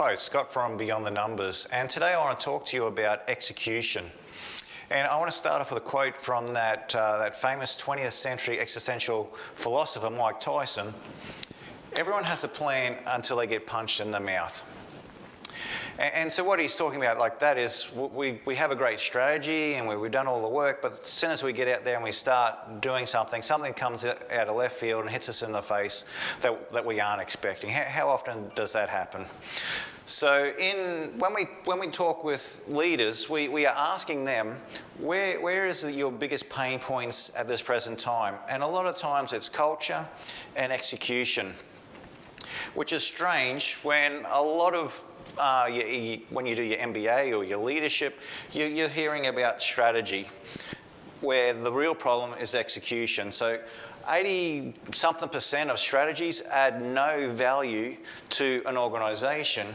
Hi, it's Scott from Beyond the Numbers, and today I want to talk to you about execution. And I want to start off with a quote from that famous 20th century existential philosopher, Mike Tyson. Everyone has a plan until they get punched in the mouth. And so what he's talking about like that is we have a great strategy and we've done all the work, but as soon as we get out there and we start doing something comes out of left field and hits us in the face that we aren't expecting. How often does that happen? So when we talk with leaders, we are asking them, where is your biggest pain points at this present time? And a lot of times it's culture and execution, which is strange when a lot of when you do your MBA or your leadership, you're hearing about strategy, where the real problem is execution. So 80-something% of strategies add no value to an organisation,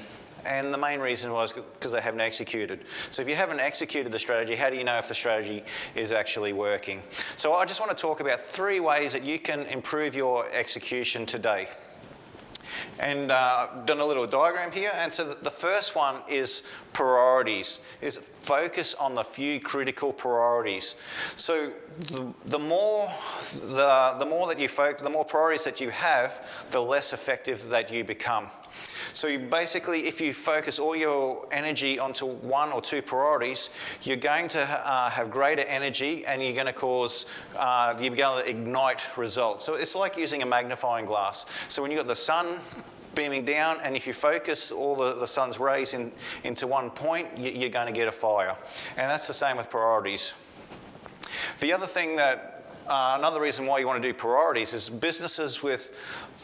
and the main reason was because they haven't executed. So if you haven't executed the strategy, how do you know if the strategy is actually working? So I just want to talk about 3 ways that you can improve your execution today. And I've done a little diagram here, and so the first one is priorities, is focus on the few critical priorities. So the more that you focus, the more priorities that you have, the less effective that you become. So basically, if you focus all your energy onto 1 or 2 priorities, you're going to have greater energy, and you're going to cause, you're going to ignite results. So it's like using a magnifying glass. So when you've got the sun beaming down, and if you focus all the sun's rays into one point, you're going to get a fire. And that's the same with priorities. The other thing another reason why you want to do priorities is businesses with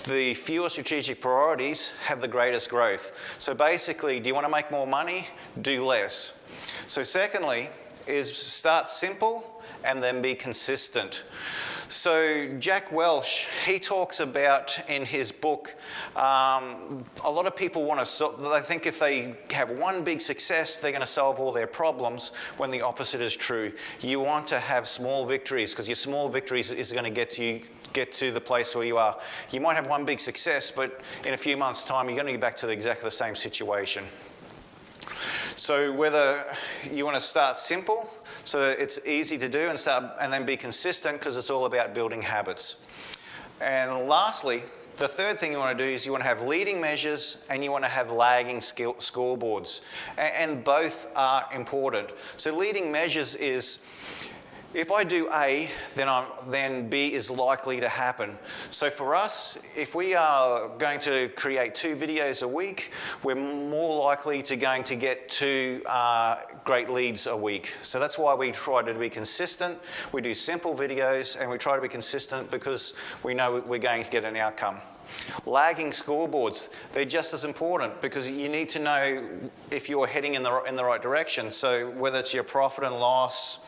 the fewer strategic priorities have the greatest growth. So basically, do you want to make more money? Do less. So secondly is start simple and then be consistent. So Jack Welch, he talks about in his book, a lot of people they think if they have one big success, they're going to solve all their problems, when the opposite is true. You want to have small victories, because your small victories is going to get to the place where you are. You might have one big success, but in a few months' time, you're going to get back to exactly the same situation. So whether you want to start simple, so it's easy to do, and then be consistent, because it's all about building habits. And lastly, the third thing you want to do is you want to have leading measures and you want to have lagging scoreboards. And both are important. So leading measures is, if I do A, then B is likely to happen. So for us, if we are going to create 2 videos a week, we're more likely to get 2 great leads a week. So that's why we try to be consistent. We do simple videos and we try to be consistent because we know we're going to get an outcome. Lagging scoreboards, they're just as important, because you need to know if you're heading in the right direction. So whether it's your profit and loss,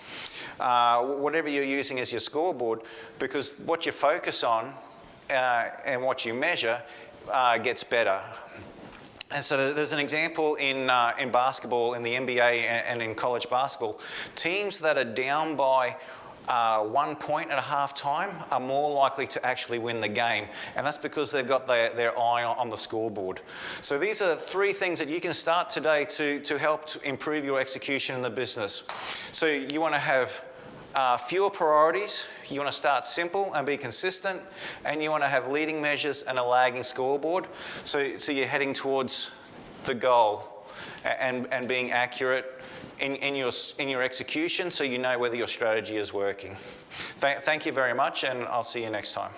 whatever you're using as your scoreboard, because what you focus on and what you measure gets better. And so there's an example in basketball, in the NBA and in college basketball. Teams that are down by 1 point at a half time are more likely to actually win the game, and that's because they've got their eye on the scoreboard. So these are 3 things that you can start today to help to improve your execution in the business. So you want to have fewer priorities, you want to start simple and be consistent, and you want to have leading measures and a lagging scoreboard, so you're heading towards the goal and being accurate in your execution, so you know whether your strategy is working. Thank you very much, and I'll see you next time.